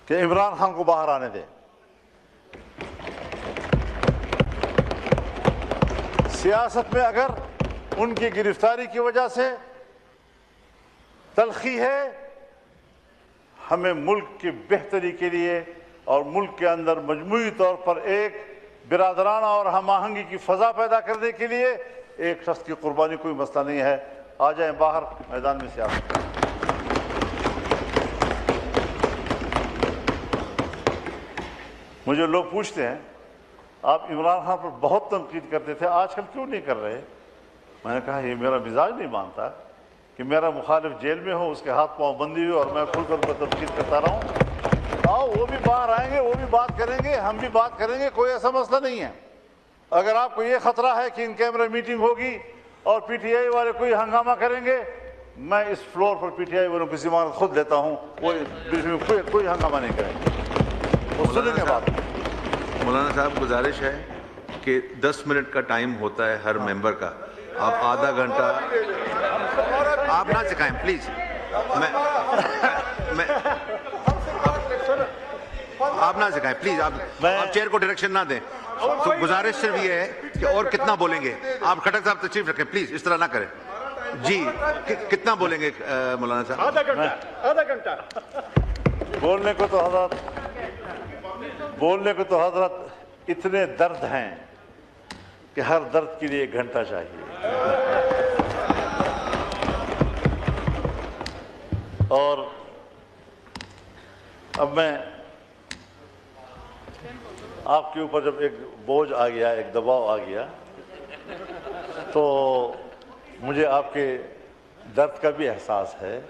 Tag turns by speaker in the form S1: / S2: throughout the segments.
S1: کہ عمران خان کو باہر آنے دیں. سیاست میں اگر ان کی گرفتاری کی وجہ سے تلخی ہے، ہمیں ملک کی بہتری کے لیے اور ملک کے اندر مجموعی طور پر ایک برادرانہ اور ہم آہنگی کی فضا پیدا کرنے کے لیے ایک شخص کی قربانی کوئی مسئلہ نہیں ہے. آ جائیں باہر میدان میں سیاست کریں. مجھے لوگ پوچھتے ہیں آپ عمران خان پر بہت تنقید کرتے تھے، آج کل کیوں نہیں کر رہے؟ میں نے کہا یہ میرا مزاج نہیں مانتا کہ میرا مخالف جیل میں ہو، اس کے ہاتھ پاؤں بندی ہوئی اور میں کھل کر پر تنقید کرتا رہا ہوں. آؤ وہ بھی باہر آئیں گے، وہ بھی بات کریں گے، ہم بھی بات کریں گے، کوئی ایسا مسئلہ نہیں ہے. اگر آپ کو یہ خطرہ ہے کہ ان کیمرے میٹنگ ہوگی اور پی ٹی آئی والے کوئی ہنگامہ کریں گے، میں اس floor per P T I والوں کی ضمانت خود لیتا ہوں، کوئی ہنگامہ نہیں کریں گے، وہ سنیں گے بات.
S2: مولانا صاحب گزارش ہے کہ 10 منٹ کا ٹائم ہوتا ہے ہر ممبر کا، آپ آدھا گھنٹہ آپ نہ سکھائیں پلیز. آپ نہ سکھائیں پلیز، آپ چیئر کو ڈائریکشن نہ دیں. تو گزارش صرف یہ ہے کہ اور کتنا بولیں گے آپ. کھٹک صاحب تشریف رکھیں پلیز، اس طرح نہ کریں. جی کتنا بولیں گے مولانا صاحب؟
S3: آدھا گھنٹہ.
S1: بولنے کو تو حضرت اتنے درد ہیں کہ ہر درد کے لیے 1 گھنٹہ چاہیے. اور اب میں آپ کے اوپر جب ایک بوجھ آ گیا، ایک دباؤ آ گیا، تو مجھے آپ کے درد کا بھی احساس ہے.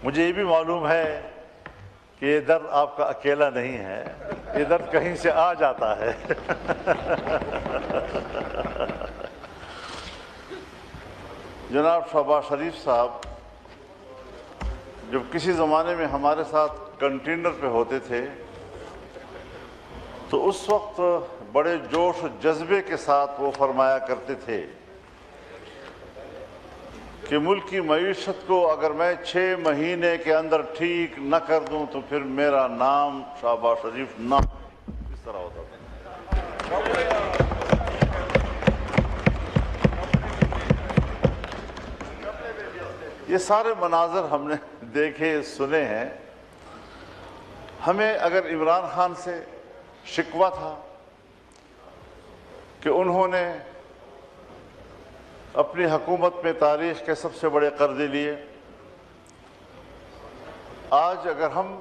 S1: مجھے یہ بھی معلوم ہے کہ یہ درد آپ کا اکیلا نہیں ہے، یہ درد کہیں سے آ جاتا ہے. جناب شہباز شریف صاحب جب کسی زمانے میں ہمارے ساتھ کنٹینر پہ ہوتے تھے تو اس وقت بڑے جوش و جذبے کے ساتھ وہ فرمایا کرتے تھے کہ ملک کی معیشت کو اگر میں 6 مہینے کے اندر ٹھیک نہ کر دوں تو پھر میرا نام شہباز شریف نہ. اس طرح ہوتا تھا. یہ سارے مناظر ہم نے دیکھے سنے ہیں. ہمیں اگر عمران خان سے شکوہ تھا کہ انہوں نے اپنی حکومت میں تاریخ کے سب سے بڑے قرضے لیے، آج اگر ہم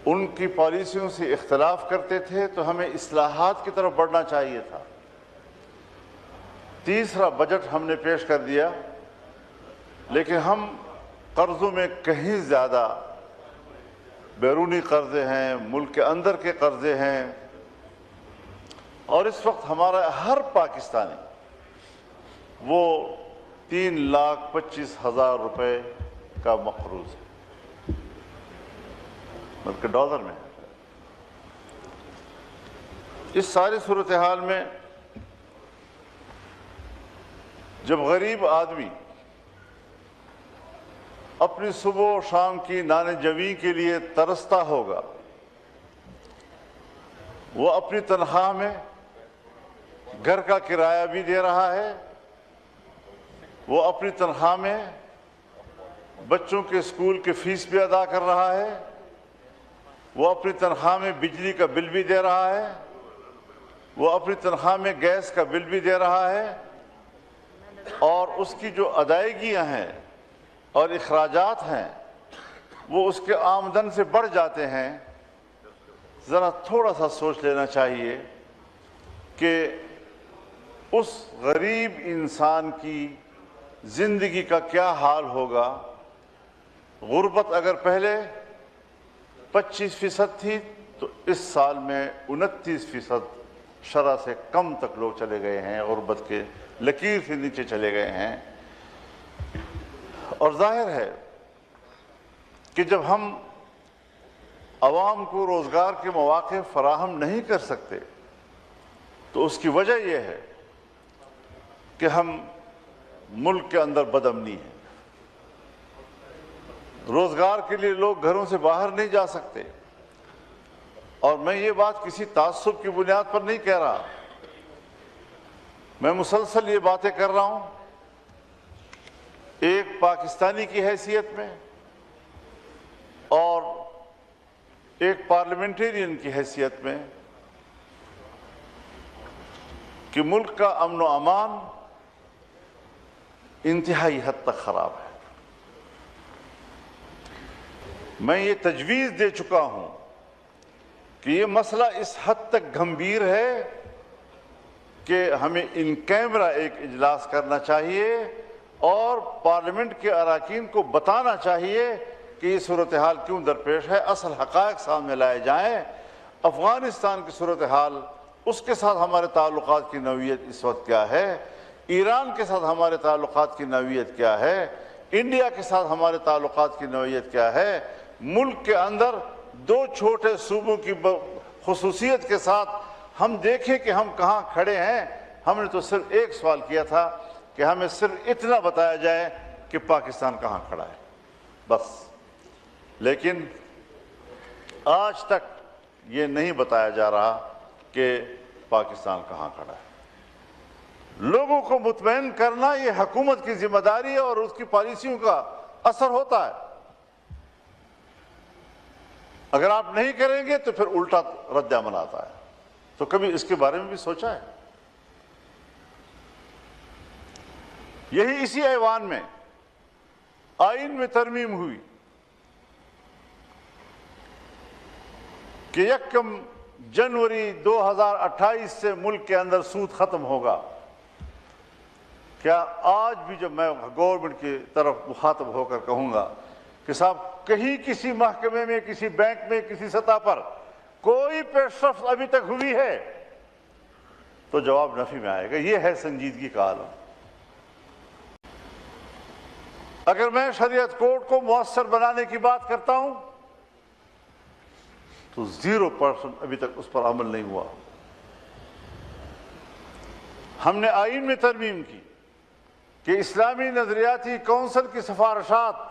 S1: ان کی پالیسیوں سے اختلاف کرتے تھے تو ہمیں اصلاحات کی طرف بڑھنا چاہیے تھا. تیسرا بجٹ ہم نے پیش کر دیا، لیکن ہم قرضوں میں کہیں زیادہ بیرونی قرضے ہیں، ملک کے اندر کے قرضے ہیں، اور اس وقت ہمارا ہر پاکستانی وہ 3,25,000 روپے کا مقروض ہے، بلکہ ڈالر میں. اس ساری صورتحال میں جب غریب آدمی اپنی صبح و شام کی نان جویں کے لیے ترستا ہوگا، وہ اپنی تنخواہ میں گھر کا کرایہ بھی دے رہا ہے، وہ اپنی تنخواہ میں بچوں کے اسکول کی فیس بھی ادا کر رہا ہے، وہ اپنی تنخواہ میں بجلی کا بل بھی دے رہا ہے، وہ اپنی تنخواہ میں گیس کا بل بھی دے رہا ہے، اور اس کی جو ادائیگیاں ہیں اور اخراجات ہیں وہ اس کے آمدن سے بڑھ جاتے ہیں. ذرا تھوڑا سا سوچ لینا چاہیے کہ اس غریب انسان کی زندگی کا کیا حال ہوگا. غربت اگر پہلے 25% تھی تو اس سال میں 29% شرح سے کم تک لوگ چلے گئے ہیں، غربت کے لکیر سے نیچے چلے گئے ہیں. اور ظاہر ہے کہ جب ہم عوام کو روزگار کے مواقع فراہم نہیں کر سکتے تو اس کی وجہ یہ ہے کہ ہم ملک کے اندر بد امنی ہے. روزگار کے لیے لوگ گھروں سے باہر نہیں جا سکتے. اور میں یہ بات کسی تعصب کی بنیاد پر نہیں کہہ رہا، میں مسلسل یہ باتیں کر رہا ہوں ایک پاکستانی کی حیثیت میں اور ایک پارلیمنٹرین کی حیثیت میں کہ ملک کا امن و امان انتہائی حد تک خراب ہے. میں یہ تجویز دے چکا ہوں کہ یہ مسئلہ اس حد تک گھمبیر ہے کہ ہمیں ان کیمرہ ایک اجلاس کرنا چاہیے اور پارلیمنٹ کے اراکین کو بتانا چاہیے کہ یہ صورتحال کیوں درپیش ہے، اصل حقائق سامنے لائے جائیں. افغانستان کی صورتحال، اس کے ساتھ ہمارے تعلقات کی نوعیت اس وقت کیا ہے، ایران کے ساتھ ہمارے تعلقات کی نوعیت کیا ہے، انڈیا کے ساتھ ہمارے تعلقات کی نوعیت کیا ہے. ملک کے اندر دو چھوٹے صوبوں کی خصوصیت کے ساتھ ہم دیکھیں کہ ہم کہاں کھڑے ہیں. ہم نے تو صرف ایک سوال کیا تھا کہ ہمیں صرف اتنا بتایا جائے کہ پاکستان کہاں کھڑا ہے، بس. لیکن آج تک یہ نہیں بتایا جا رہا کہ پاکستان کہاں کھڑا ہے. لوگوں کو مطمئن کرنا یہ حکومت کی ذمہ داری ہے اور اس کی پالیسیوں کا اثر ہوتا ہے. اگر آپ نہیں کریں گے تو پھر الٹا رد عمل آتا ہے. تو کبھی اس کے بارے میں بھی سوچا ہے؟ یہی اسی ایوان میں آئین میں ترمیم ہوئی کہ 1 جنوری 2028 سے ملک کے اندر سود ختم ہوگا. کیا آج بھی جب میں گورنمنٹ کی طرف مخاطب ہو کر کہوں گا کہ صاحب کہیں کسی محکمے میں، کسی بینک میں، کسی سطح پر کوئی پیش رفت ابھی تک ہوئی ہے، تو جواب نفی میں آئے گا. یہ ہے سنجیدگی کا عالم. اگر میں شریعت کوڈ کو مؤثر بنانے کی بات کرتا ہوں تو 0% ابھی تک اس پر عمل نہیں ہوا. ہم نے آئین میں ترمیم کی کہ اسلامی نظریاتی کونسل کی سفارشات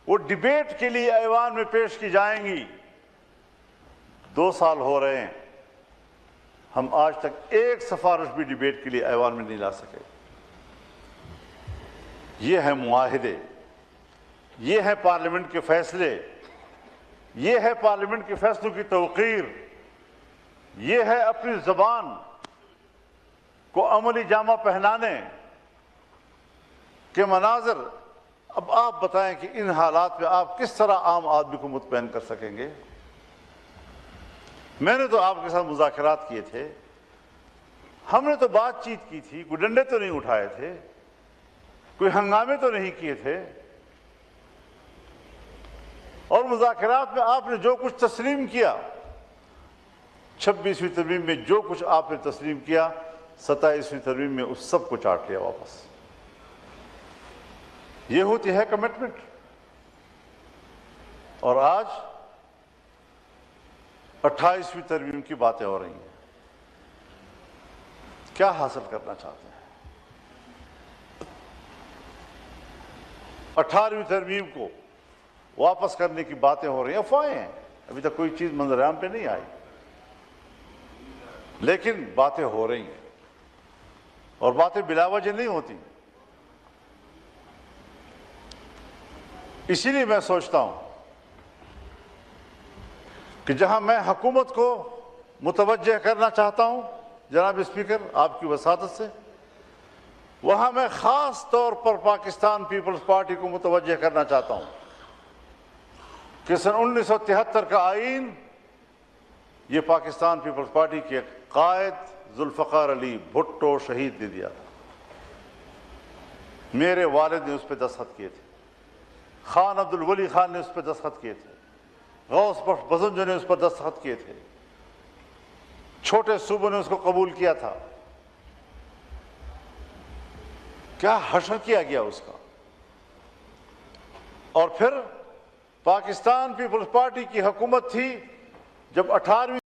S1: وہ ڈیبیٹ کے لیے ایوان میں پیش کی جائیں گی. 2 سال ہو رہے ہیں، ہم آج تک ایک سفارش بھی ڈیبیٹ کے لیے ایوان میں نہیں لا سکے. یہ ہے معاہدے، یہ ہے پارلیمنٹ کے فیصلے، یہ ہے پارلیمنٹ کے فیصلوں کی توقیر، یہ ہے اپنی زبان کو عملی جامہ پہنانے کے مناظر. اب آپ بتائیں کہ ان حالات میں آپ کس طرح عام آدمی کو مطمئن کر سکیں گے؟ میں نے تو آپ کے ساتھ مذاکرات کیے تھے، ہم نے تو بات چیت کی تھی، کوئی ڈنڈے تو نہیں اٹھائے تھے، کوئی ہنگامے تو نہیں کیے تھے. اور مذاکرات میں آپ نے جو کچھ تسلیم کیا، 26ویں ترمیم میں جو کچھ آپ نے تسلیم کیا، 27ویں ترمیم میں اس سب کو چاٹ لیا واپس. یہ ہوتی ہے کمٹمنٹ. اور آج 28ویں ترمیم کی باتیں ہو رہی ہیں. کیا حاصل کرنا چاہتے ہیں؟ 18ویں ترمیم کو واپس کرنے کی باتیں ہو رہی ہیں. افواہیں ہیں، ابھی تک کوئی چیز منظر عام پہ نہیں آئی، لیکن باتیں ہو رہی ہیں اور باتیں بلا وجہ نہیں ہوتی. اسی لیے میں سوچتا ہوں کہ جہاں میں حکومت کو متوجہ کرنا چاہتا ہوں جناب اسپیکر آپ کی وساطت سے، وہاں میں خاص طور پر پاکستان پیپلز پارٹی کو متوجہ کرنا چاہتا ہوں کہ سن 1973 کا آئین یہ پاکستان پیپلز پارٹی کے قائد ذوالفقار علی بھٹو شہید نے دیا تھا. میرے والد نے اس پہ دستخط کیے تھے، خان عبد الولی خان نے اس پہ دستخط کیے تھے، غوث بخش بزنجو نے اس پر دستخط کیے تھے، چھوٹے صوبوں نے اس کو قبول کیا تھا. کیا حشر کیا گیا اس کا. اور پھر پاکستان پیپلز پارٹی کی حکومت تھی جب 18ویں